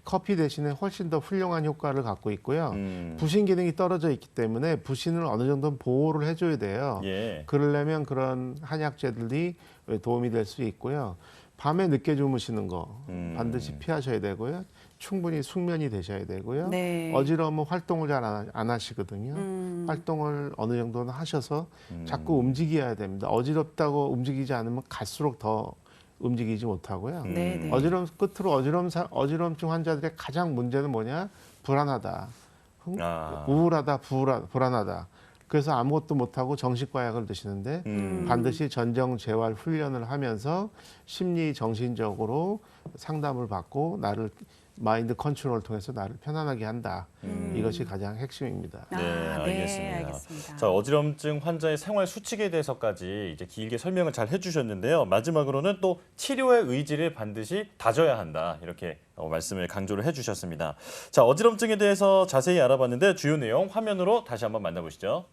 커피 대신에 훨씬 더 훌륭한 효과를 갖고 있고요. 부신 기능이 떨어져 있기 때문에 부신을 어느 정도 보호를 해줘야 돼요. 예. 그러려면 그런 한약재들이 도움이 될 수 있고요. 밤에 늦게 주무시는 거 반드시 피하셔야 되고요. 충분히 숙면이 되셔야 되고요. 네. 어지러우면 활동을 잘 안 하시거든요. 활동을 어느 정도는 하셔서 자꾸 움직여야 됩니다. 어지럽다고 움직이지 않으면 갈수록 더 움직이지 못하고요. 네네. 끝으로 어지럼증 환자들의 가장 문제는 뭐냐? 불안하다. 우울하다, 불안하다. 그래서 아무것도 못하고 정신과약을 드시는데 반드시 전정 재활 훈련을 하면서 심리 정신적으로 상담을 받고 나를 마인드 컨트롤을 통해서 나를 편안하게 한다. 이것이 가장 핵심입니다. 네, 알겠습니다. 알겠습니다. 자, 어지럼증 환자의 생활 수칙에 대해서까지 이제 길게 설명을 잘 해주셨는데요. 마지막으로는 또 치료의 의지를 반드시 다져야 한다. 이렇게 말씀을 강조를 해주셨습니다. 자, 어지럼증에 대해서 자세히 알아봤는데 주요 내용 화면으로 다시 한번 만나보시죠.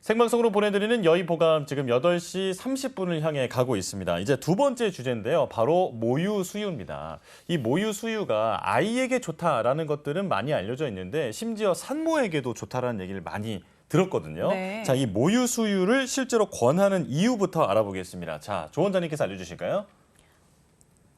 생방송으로 보내드리는 여의보감 지금 8시 30분을 향해 가고 있습니다. 이제 두 번째 주제인데요. 바로 모유 수유입니다. 이 모유 수유가 아이에게 좋다라는 것들은 많이 알려져 있는데 심지어 산모에게도 좋다라는 얘기를 많이 들었거든요. 네. 자, 이 모유 수유를 실제로 권하는 이유부터 알아보겠습니다. 자, 조 원장님께서 알려주실까요?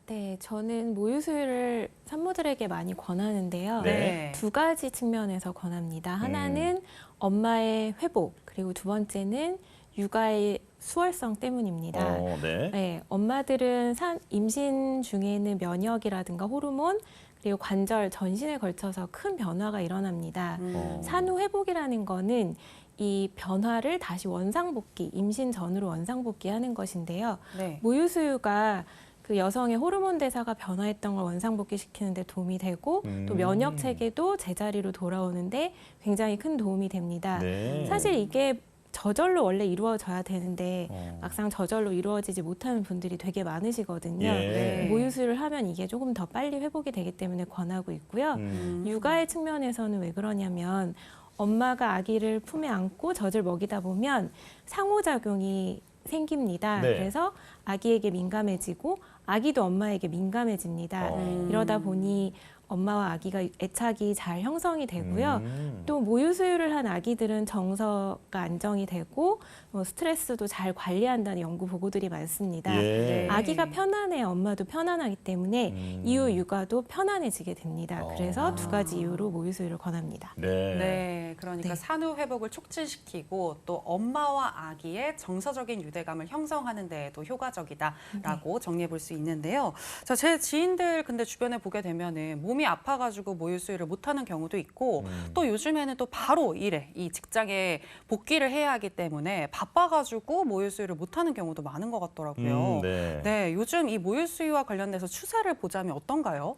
네, 저는 모유 수유를 산모들에게 많이 권하는데요. 네. 두 가지 측면에서 권합니다. 하나는 엄마의 회복, 그리고 두 번째는 육아의 수월성 때문입니다. 네. 네, 엄마들은 임신 중에는 면역이라든가 호르몬 그리고 관절, 전신에 걸쳐서 큰 변화가 일어납니다. 산후 회복이라는 거는 이 변화를 다시 원상복귀, 임신 전으로 원상복귀하는 것인데요. 네. 모유수유가 그 여성의 호르몬 대사가 변화했던 걸 원상복귀시키는 데 도움이 되고 또 면역 체계도 제자리로 돌아오는데 굉장히 큰 도움이 됩니다. 네. 사실 이게 저절로 원래 이루어져야 되는데 막상 저절로 이루어지지 못하는 분들이 되게 많으시거든요. 예. 모유수유를 하면 이게 조금 더 빨리 회복이 되기 때문에 권하고 있고요. 육아의 측면에서는 왜 그러냐면 엄마가 아기를 품에 안고 젖을 먹이다 보면 상호작용이 생깁니다. 네. 그래서 아기에게 민감해지고 아기도 엄마에게 민감해집니다. 이러다 보니 엄마와 아기가 애착이 잘 형성이 되고요. 또 모유수유를 한 아기들은 정서가 안정이 되고 스트레스도 잘 관리한다는 연구 보고들이 많습니다. 예. 아기가 편안해 엄마도 편안하기 때문에 이후 육아도 편안해지게 됩니다. 그래서 두 가지 이유로 모유수유를 권합니다. 네. 네, 그러니까 네. 산후 회복을 촉진시키고 또 엄마와 아기의 정서적인 유대감을 형성하는 데에도 효과적이다라고 정리해 볼 수 있는데요. 자, 제 지인들 근데 주변에 보게 되면은 몸이 아파가지고 모유수유를 못하는 경우도 있고 또 요즘에는 또 바로 이 직장에 복귀를 해야 하기 때문에 바빠가지고 모유수유를 못하는 경우도 많은 것 같더라고요. 네. 네, 요즘 이 모유수유와 관련돼서 추세를 보자면 어떤가요?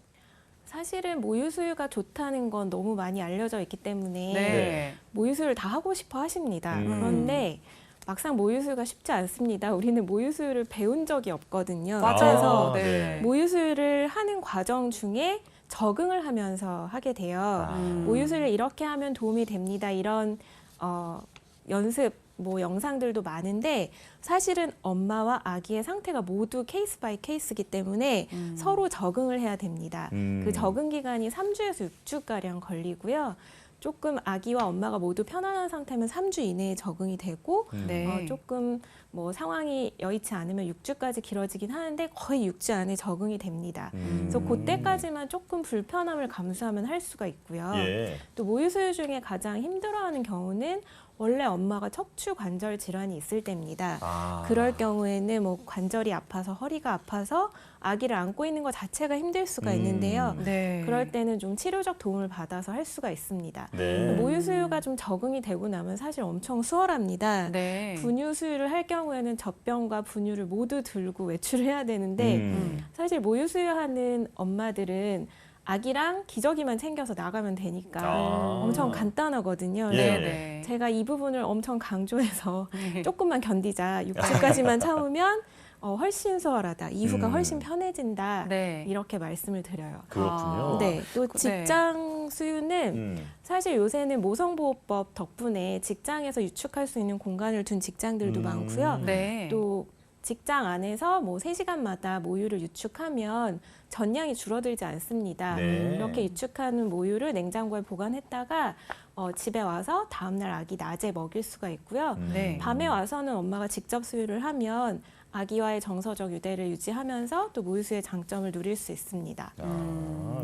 사실은 모유수유가 좋다는 건 너무 많이 알려져 있기 때문에 네. 모유수유를 다 하고 싶어 하십니다. 그런데 막상 모유수유가 쉽지 않습니다. 우리는 모유수유를 배운 적이 없거든요. 맞아요. 그래서 네. 모유수유를 하는 과정 중에 적응을 하면서 하게 돼요. 모유수유를 이렇게 하면 도움이 됩니다. 이런 연습 영상들도 많은데 사실은 엄마와 아기의 상태가 모두 케이스 바이 케이스이기 때문에 서로 적응을 해야 됩니다. 그 적응 기간이 3주에서 6주가량 걸리고요. 조금 아기와 엄마가 모두 편안한 상태면 3주 이내에 적응이 되고 네. 조금 상황이 여의치 않으면 6주까지 길어지긴 하는데 거의 6주 안에 적응이 됩니다. 그래서 그때까지만 조금 불편함을 감수하면 할 수가 있고요. 예. 또 모유수유 중에 가장 힘들어하는 경우는 원래 엄마가 척추 관절 질환이 있을 때입니다. 그럴 경우에는 관절이 아파서 허리가 아파서 아기를 안고 있는 것 자체가 힘들 수가 있는데요. 네. 그럴 때는 좀 치료적 도움을 받아서 할 수가 있습니다. 네. 모유수유가 좀 적응이 되고 나면 사실 엄청 수월합니다. 네. 분유수유를 할 경우에는 젖병과 분유를 모두 들고 외출을 해야 되는데 사실 모유수유하는 엄마들은 아기랑 기저귀만 챙겨서 나가면 되니까 엄청 간단하거든요. 예. 네. 네. 제가 이 부분을 엄청 강조해서 네. 조금만 견디자, 6주까지만 참으면 훨씬 수월하다, 이후가 훨씬 편해진다, 네. 이렇게 말씀을 드려요. 그렇군요. 네, 또 네. 직장 수유는 사실 요새는 모성보호법 덕분에 직장에서 유축할 수 있는 공간을 둔 직장들도 많고요. 네. 또 직장 안에서 3시간마다 모유를 유축하면 전량이 줄어들지 않습니다. 네. 이렇게 유축하는 모유를 냉장고에 보관했다가 집에 와서 다음날 아기 낮에 먹일 수가 있고요. 네. 밤에 와서는 엄마가 직접 수유를 하면 아기와의 정서적 유대를 유지하면서 또 모유수유의 장점을 누릴 수 있습니다.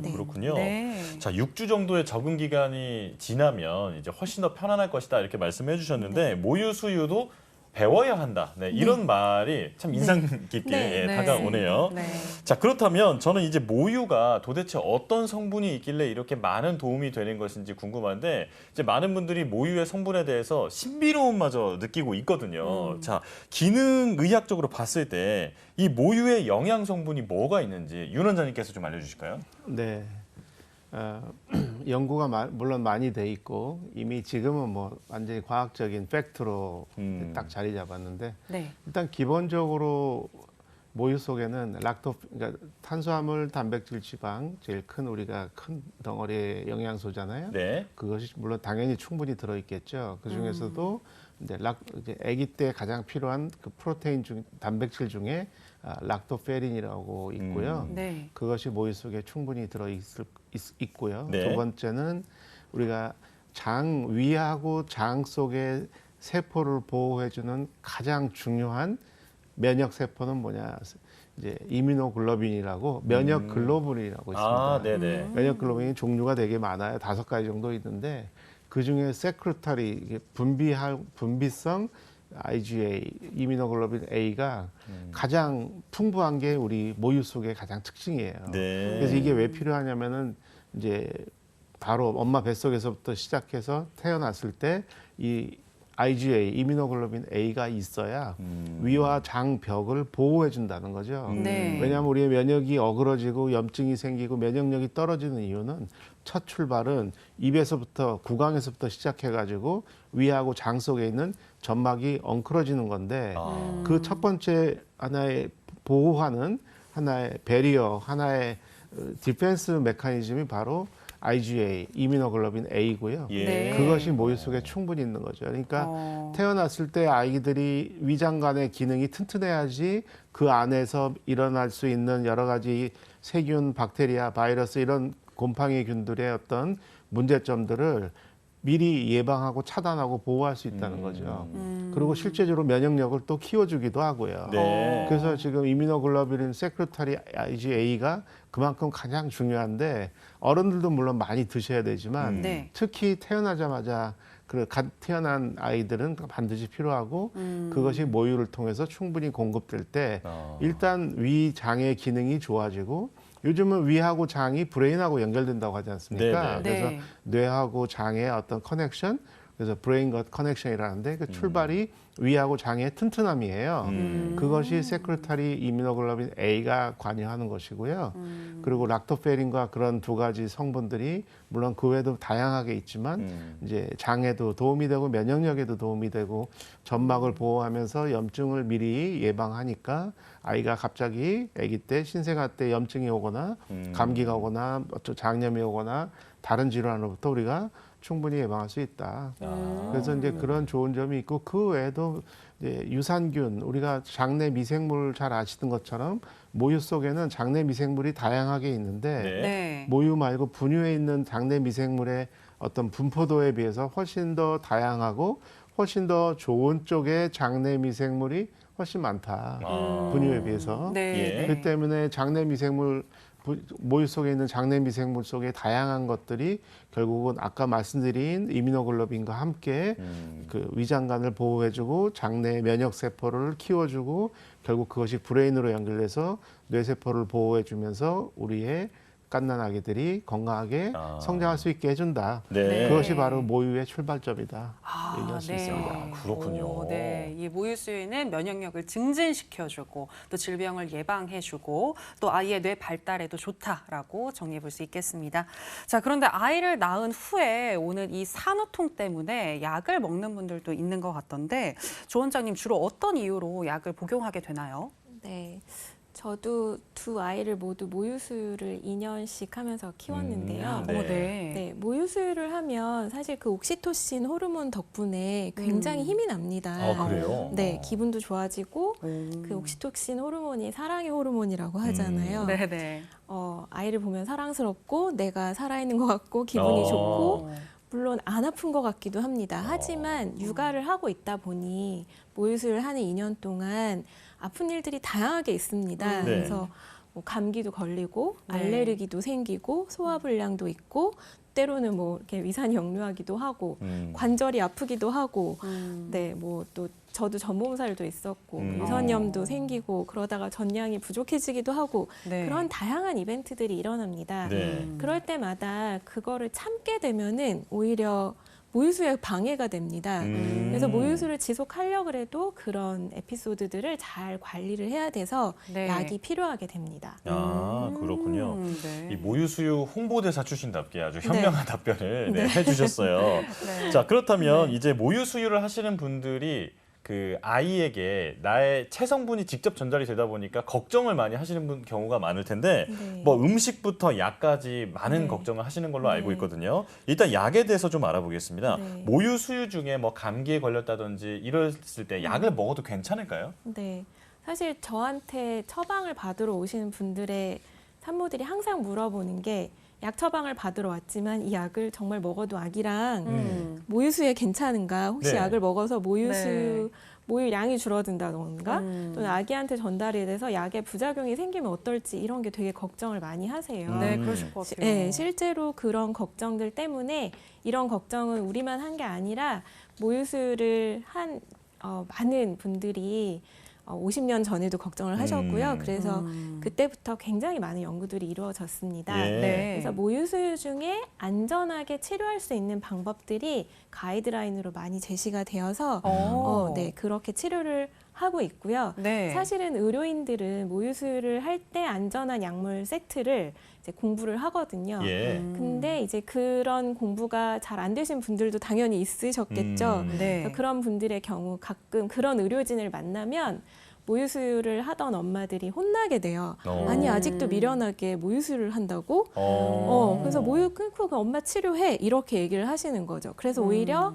네. 그렇군요. 네. 자, 6주 정도의 적응 기간이 지나면 이제 훨씬 더 편안할 것이다 이렇게 말씀해 주셨는데 모유 수유도 배워야 한다. 네, 이런 말이 참 인상 깊게 네. 네. 다가오네요. 네. 자, 그렇다면 저는 이제 모유가 도대체 어떤 성분이 있길래 이렇게 많은 도움이 되는 것인지 궁금한데 이제 많은 분들이 모유의 성분에 대해서 신비로움마저 느끼고 있거든요. 자, 기능의학적으로 봤을 때 이 모유의 영양 성분이 뭐가 있는지 윤 원장님께서 좀 알려주실까요? 네. 연구가 물론 많이 돼 있고 이미 지금은 완전히 과학적인 팩트로 딱 자리 잡았는데 네. 일단 기본적으로 모유 속에는 그러니까 탄수화물, 단백질, 지방 제일 큰 우리가 큰 덩어리의 영양소잖아요. 네. 그것이 물론 당연히 충분히 들어 있겠죠. 그 중에서도 이제 아기 때 가장 필요한 그 프로테인 단백질 중에 락토페린이라고 있고요. 네. 그것이 모유 속에 충분히 들어 있고요. 네. 두 번째는 우리가 위하고 장 속의 세포를 보호해주는 가장 중요한 면역 세포는 뭐냐? 이제 이뮤노글로빈이라고 면역 글로불린이라고 있습니다. 네네. 면역 글로빈이 종류가 되게 많아요. 5가지 정도 있는데 그 중에 세크루터리 분비성 IgA, 이미노글로빈 A가 가장 풍부한 게 우리 모유 속의 가장 특징이에요. 네. 그래서 이게 왜 필요하냐면은 이제 바로 엄마 뱃속에서부터 시작해서 태어났을 때 이 IgA, 이미노글로빈 A가 있어야 위와 장 벽을 보호해 준다는 거죠. 네. 왜냐하면 우리의 면역이 어그러지고 염증이 생기고 면역력이 떨어지는 이유는 첫 출발은 입에서부터 구강에서부터 시작해가지고 위하고 장 속에 있는 점막이 엉클어지는 건데 그 첫 번째 하나의 보호하는 하나의 배리어, 하나의 디펜스 메커니즘이 바로 IgA, 이미노글로빈 A고요. 예. 네. 그것이 모유 속에 충분히 있는 거죠. 그러니까 태어났을 때 아이들이 위장관의 기능이 튼튼해야지 그 안에서 일어날 수 있는 여러 가지 세균, 박테리아, 바이러스 이런 곰팡이 균들의 어떤 문제점들을 미리 예방하고 차단하고 보호할 수 있다는 거죠. 그리고 실제적으로 면역력을 또 키워주기도 하고요. 네. 그래서 지금 이미노글로빈 세크레터리 IgA가 그만큼 가장 중요한데 어른들도 물론 많이 드셔야 되지만 네. 특히 태어나자마자 갓 태어난 아이들은 반드시 필요하고 그것이 모유를 통해서 충분히 공급될 때 일단 위장의 기능이 좋아지고 요즘은 위하고 장이 브레인하고 연결된다고 하지 않습니까? 네네. 그래서 네. 뇌하고 장의 어떤 커넥션, 그래서 브레인-것 커넥션이라는데 그 출발이 위하고 장의 튼튼함이에요. 그것이 세크레터리 이미노글로빈 A가 관여하는 것이고요. 그리고 락토페린과 그런 두 가지 성분들이 물론 그 외에도 다양하게 있지만 이제 장에도 도움이 되고 면역력에도 도움이 되고 점막을 보호하면서 염증을 미리 예방하니까 아이가 갑자기 아기 때 신생아 때 염증이 오거나 감기가 오거나 어떤 장염이 오거나 다른 질환으로부터 우리가 충분히 예방할 수 있다. 그래서 이제 그런 좋은 점이 있고 그 외에도 이제 유산균, 우리가 장내 미생물 잘 아시는 것처럼 모유 속에는 장내 미생물이 다양하게 있는데 네. 네. 모유 말고 분유에 있는 장내 미생물의 어떤 분포도에 비해서 훨씬 더 다양하고 훨씬 더 좋은 쪽의 장내 미생물이 훨씬 많다. 분유에 비해서. 네. 예. 그 때문에 장내 미생물 모유 속에 있는 장내 미생물 속의 다양한 것들이 결국은 아까 말씀드린 이미노글로빈과 함께 그 위장관을 보호해주고 장내 면역 세포를 키워주고 결국 그것이 브레인으로 연결돼서 뇌세포를 보호해주면서 우리의 갓난 아기들이 건강하게 성장할 수 있게 해준다. 네. 그것이 바로 모유의 출발점이다. 얘기할 수 네. 있습니다. 그렇군요. 네. 이 모유수유는 면역력을 증진시켜주고 또 질병을 예방해주고 또 아이의 뇌 발달에도 좋다라고 정리해 볼 수 있겠습니다. 자, 그런데 아이를 낳은 후에 오는 이 산후통 때문에 약을 먹는 분들도 있는 것 같던데 조 원장님 주로 어떤 이유로 약을 복용하게 되나요? 네. 저도 두 아이를 모두 모유수유를 2년씩 하면서 키웠는데요. 네. 네, 모유수유를 하면 사실 그 옥시토신 호르몬 덕분에 굉장히 힘이 납니다. 아, 그래요? 네, 기분도 좋아지고 그 옥시토신 호르몬이 사랑의 호르몬이라고 하잖아요. 네네. 아이를 보면 사랑스럽고 내가 살아있는 것 같고 기분이 좋고 물론 안 아픈 것 같기도 합니다. 하지만 육아를 하고 있다 보니 모유수유를 하는 2년 동안 아픈 일들이 다양하게 있습니다. 네. 그래서 뭐 감기도 걸리고 네. 알레르기도 생기고 소화불량도 있고 때로는 뭐 이렇게 위산이 역류하기도 하고 관절이 아프기도 하고 네, 뭐 또 저도 전몸살도 있었고 유선염도 생기고 그러다가 전량이 부족해지기도 하고 네. 그런 다양한 이벤트들이 일어납니다. 네. 그럴 때마다 그거를 참게 되면은 오히려 모유수유에 방해가 됩니다. 그래서 모유수유를 지속하려고 해도 그런 에피소드들을 잘 관리를 해야 돼서 네. 약이 필요하게 됩니다. 아, 그렇군요. 네. 이 모유수유 홍보대사 출신답게 아주 현명한 답변을 해주셨어요. 네. 자, 그렇다면 이제 모유수유를 하시는 분들이 그 아이에게 나의 체성분이 직접 전달이 되다 보니까 걱정을 많이 하시는 경우가 많을 텐데 네. 뭐 음식부터 약까지 많은 네. 걱정을 하시는 걸로 알고 네. 있거든요. 일단 약에 대해서 좀 알아보겠습니다. 네. 모유 수유 중에 뭐 감기에 걸렸다든지 이랬을 때 약을 먹어도 괜찮을까요? 네. 사실 저한테 처방을 받으러 오시는 분들의 산모들이 항상 물어보는 게 약 처방을 받으러 왔지만 이 약을 정말 먹어도 아기랑 모유수유에 괜찮은가? 혹시 네. 약을 먹어서 모유수유 네. 모유 양이 줄어든다던가 또는 아기한테 전달이 돼서 약에 부작용이 생기면 어떨지 이런 게 되게 걱정을 많이 하세요. 네, 그러실 것 같아요. 네, 실제로 그런 걱정들 때문에 이런 걱정은 우리만 한 게 아니라 모유수유를 한 많은 분들이 50년 전에도 걱정을 하셨고요. 그래서 그때부터 굉장히 많은 연구들이 이루어졌습니다. 예. 네. 그래서 모유수유 중에 안전하게 치료할 수 있는 방법들이 가이드라인으로 많이 제시가 되어서 네, 그렇게 치료를 하고 있고요. 네. 사실은 의료인들은 모유수유를 할 때 안전한 약물 세트를 이제 공부를 하거든요. 예. 근데 이제 그런 공부가 잘 안 되신 분들도 당연히 있으셨겠죠. 네. 그래서 그런 분들의 경우 가끔 그런 의료진을 만나면 모유수유를 하던 엄마들이 혼나게 돼요. 아니 아직도 미련하게 모유수유를 한다고? 그래서 모유 끊고 그 엄마 치료해 이렇게 얘기를 하시는 거죠. 그래서 오히려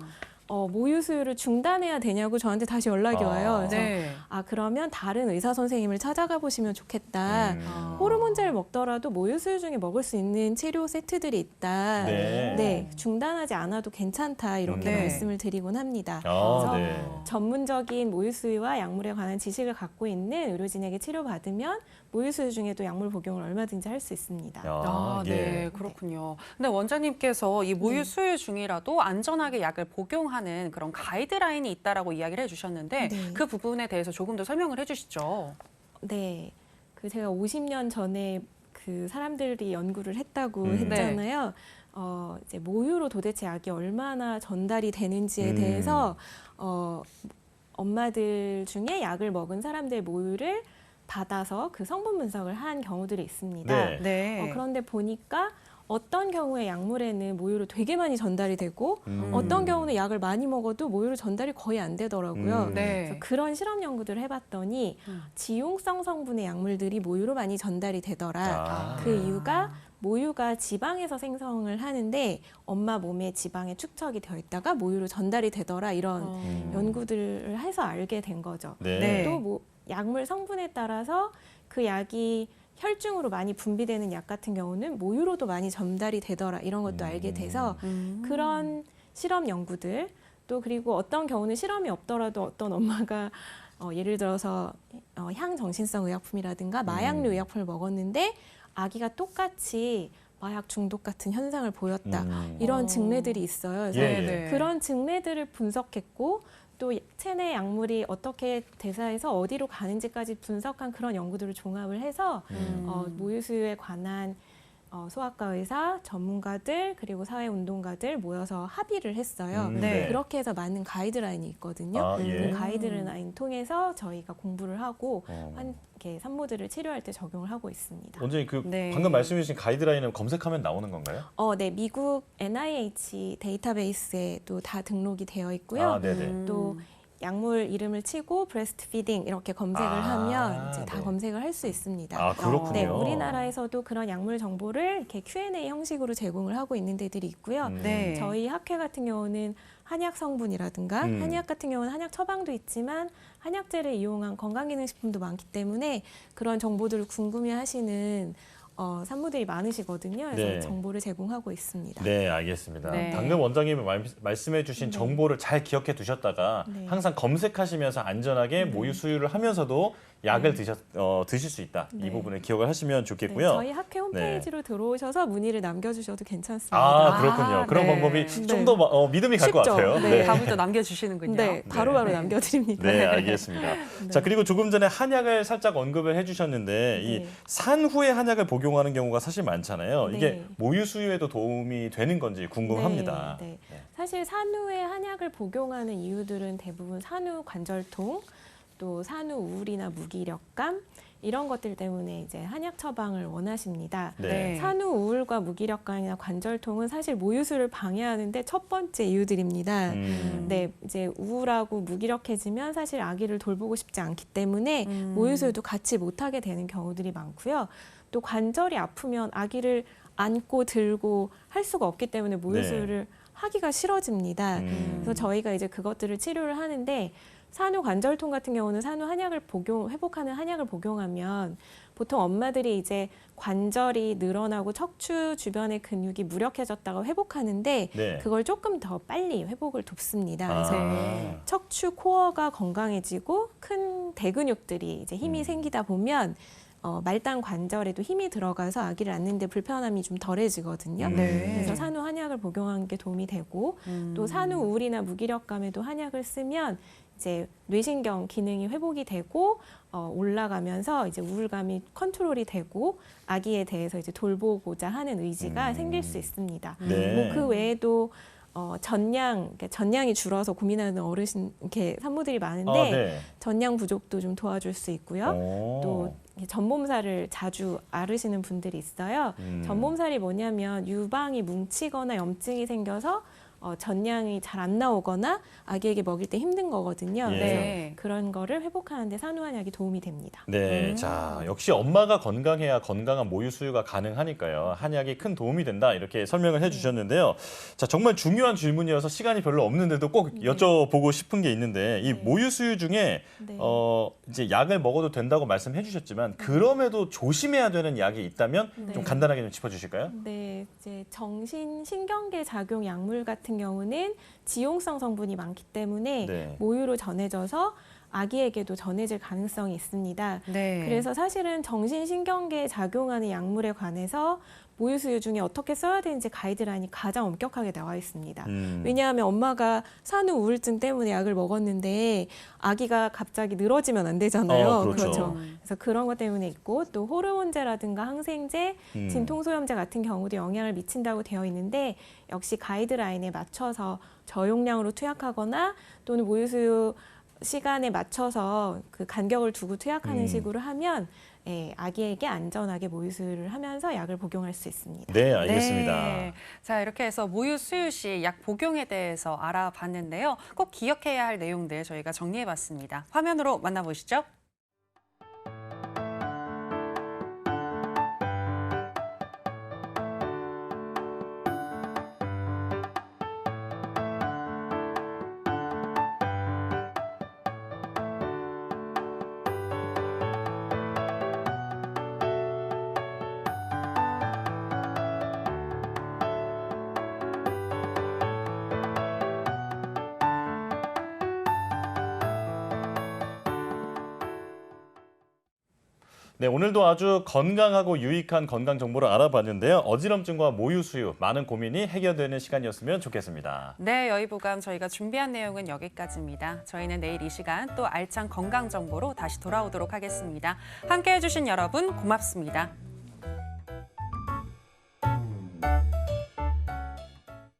모유수유를 중단해야 되냐고 저한테 다시 연락이 와요. 그래서 네. 그러면 다른 의사 선생님을 찾아가 보시면 좋겠다. 호르몬제를 먹더라도 모유수유 중에 먹을 수 있는 치료 세트들이 있다. 네. 중단하지 않아도 괜찮다 이렇게 네. 말씀을 드리곤 합니다. 아, 네. 전문적인 모유수유와 약물에 관한 지식을 갖고 있는 의료진에게 치료받으면 모유수유 중에도 약물 복용을 얼마든지 할 수 있습니다. 네, 예. 그렇군요. 근데 원장님께서 이 모유 수유 중이라도 안전하게 약을 복용하는 그런 가이드라인이 있다라고 이야기를 해주셨는데 네. 그 부분에 대해서 조금 더 설명을 해주시죠. 네, 그 제가 50년 전에 그 사람들이 연구를 했다고 네. 했잖아요. 이제 모유로 도대체 약이 얼마나 전달이 되는지에 대해서 엄마들 중에 약을 먹은 사람들의 모유를 받아서 그 성분 분석을 한 경우들이 있습니다. 네. 네. 그런데 보니까 어떤 경우에 약물에는 모유로 되게 많이 전달이 되고 어떤 경우는 약을 많이 먹어도 모유로 전달이 거의 안 되더라고요. 네. 그래서 그런 실험 연구들을 해봤더니 지용성 성분의 약물들이 모유로 많이 전달이 되더라. 그 이유가 모유가 지방에서 생성을 하는데 엄마 몸에 지방에 축적이 되어 있다가 모유로 전달이 되더라 이런 연구들을 해서 알게 된 거죠. 네. 또 뭐 약물 성분에 따라서 그 약이 혈중으로 많이 분비되는 약 같은 경우는 모유로도 많이 전달이 되더라 이런 것도 알게 돼서 그런 실험 연구들 또 그리고 어떤 경우는 실험이 없더라도 어떤 엄마가 예를 들어서 향정신성 의약품이라든가 마약류 의약품을 먹었는데 아기가 똑같이 마약 중독 같은 현상을 보였다 이런 증례들이 있어요. 그래서 예, 예. 그런 증례들을 분석했고 또 체내 약물이 어떻게 대사해서 어디로 가는지까지 분석한 그런 연구들을 종합을 해서 모유수유에 관한 소아과 의사, 전문가들 그리고 사회운동가들 모여서 합의를 했어요. 네. 그렇게 해서 많은 가이드라인이 있거든요. 아, 예. 그 가이드라인 통해서 저희가 공부를 하고 이렇게 산모들을 치료할 때 적용을 하고 있습니다. 원장님 그 네. 방금 말씀해 주신 가이드라인은 검색하면 나오는 건가요? 네, 미국 NIH 데이터베이스에도 다 등록이 되어 있고요. 아, 네네. 또 약물 이름을 치고 브레스트 피딩 이렇게 검색을 하면 이제 다 네. 검색을 할 수 있습니다. 아, 그렇군요. 네, 우리나라에서도 그런 약물 정보를 이렇게 Q&A 형식으로 제공을 하고 있는 데들이 있고요. 네. 저희 학회 같은 경우는 한약 성분이라든가 한약 같은 경우는 한약 처방도 있지만 한약재를 이용한 건강기능식품도 많기 때문에 그런 정보들을 궁금해하시는 산모들이 많으시거든요. 그래서 네. 정보를 제공하고 있습니다. 네, 알겠습니다. 네. 방금 원장님이 말씀해 주신 네. 정보를 잘 기억해 두셨다가 네. 항상 검색하시면서 안전하게 모유 수유를 하면서도 약을 드실 수 있다. 이 네. 부분을 기억을 하시면 네, 좋겠고요. 저희 학회 홈페이지로 들어오셔서 문의를 남겨주셔도 괜찮습니다. 아, 그렇군요. 아, 그런 네. 방법이 네. 좀 더 믿음이 갈 것 쉽죠. 같아요. 네. 답을 또 남겨주시는군요. 네, 바로바로 네. 남겨드립니다. 네, 알겠습니다. 자, 그리고 조금 전에 한약을 살짝 언급을 해주셨는데 이 네. 산후에 한약을 복용하는 경우가 사실 많잖아요. 이게 네. 모유 수유에도 도움이 되는 건지 궁금합니다. 네, 네. 사실 산후에 한약을 복용하는 이유들은 대부분 산후 관절통, 또 산후 우울이나 무기력감 이런 것들 때문에 이제 한약 처방을 원하십니다. 네. 산후 우울과 무기력감이나 관절통은 사실 모유수를 방해하는데 첫 번째 이유들입니다. 네, 이제 우울하고 무기력해지면 사실 아기를 돌보고 싶지 않기 때문에 모유수유도 같이 못하게 되는 경우들이 많고요. 또 관절이 아프면 아기를 안고 들고 할 수가 없기 때문에 모유수유를 하기가 싫어집니다. 그래서 저희가 이제 그것들을 치료를 하는데 산후 관절통 같은 경우는 산후 한약을 회복하는 한약을 복용하면 보통 엄마들이 이제 관절이 늘어나고 척추 주변의 근육이 무력해졌다가 회복하는데 네. 그걸 조금 더 빨리 회복을 돕습니다. 그래서 아. 척추 코어가 건강해지고 큰 대근육들이 이제 힘이 생기다 보면 말단 관절에도 힘이 들어가서 아기를 낳는데 불편함이 좀 덜해지거든요. 네. 그래서 산후 한약을 복용하는 게 도움이 되고 또 산후 우울이나 무기력감에도 한약을 쓰면 이제 뇌신경 기능이 회복이 되고 올라가면서 이제 우울감이 컨트롤이 되고 아기에 대해서 이제 돌보고자 하는 의지가 생길 수 있습니다. 네. 뭐 그 외에도 그러니까 전량이 줄어서 고민하는 어르신 이렇게 산모들이 많은데 네. 전량 부족도 좀 도와줄 수 있고요. 오. 또 전몸살을 자주 앓으시는 분들이 있어요. 전몸살이 뭐냐면 유방이 뭉치거나 염증이 생겨서 전량이 잘 안 나오거나 아기에게 먹일 때 힘든 거거든요. 예. 그래서 네. 그런 거를 회복하는데 산후한약이 도움이 됩니다. 네, 자 역시 엄마가 건강해야 건강한 모유 수유가 가능하니까요. 한약이 큰 도움이 된다 이렇게 설명을 해주셨는데요. 자 정말 중요한 질문이어서 시간이 별로 없는데도 꼭 여쭤보고 싶은 게 있는데 이 모유 수유 중에 네. 이제 약을 먹어도 된다고 말씀해주셨지만 그럼에도 조심해야 되는 약이 있다면 좀 네. 간단하게 좀 짚어주실까요? 네, 이제 정신 신경계 작용 약물 같은 경우는 지용성 성분이 많기 때문에 네. 모유로 전해져서 아기에게도 전해질 가능성이 있습니다. 네. 그래서 사실은 정신신경계에 작용하는 약물에 관해서 모유 수유 중에 어떻게 써야 되는지 가이드라인이 가장 엄격하게 나와 있습니다. 왜냐하면 엄마가 산후 우울증 때문에 약을 먹었는데 아기가 갑자기 늘어지면 안 되잖아요. 그렇죠. 그래서 그런 것 때문에 있고 또 호르몬제라든가 항생제, 진통소염제 같은 경우도 영향을 미친다고 되어 있는데 역시 가이드라인에 맞춰서 저용량으로 투약하거나 또는 모유 수유 시간에 맞춰서 그 간격을 두고 투약하는 식으로 하면 아기에게 안전하게 모유 수유를 하면서 약을 복용할 수 있습니다. 네, 알겠습니다. 네. 자, 이렇게 해서 모유 수유 시 약 복용에 대해서 알아봤는데요. 꼭 기억해야 할 내용들 저희가 정리해봤습니다. 화면으로 만나보시죠. 네, 오늘도 아주 건강하고 유익한 건강 정보를 알아봤는데요. 어지럼증과 모유 수유, 많은 고민이 해결되는 시간이었으면 좋겠습니다. 네, 여의부감 저희가 준비한 내용은 여기까지입니다. 저희는 내일 이 시간 또 알찬 건강 정보로 다시 돌아오도록 하겠습니다. 함께해 주신 여러분 고맙습니다.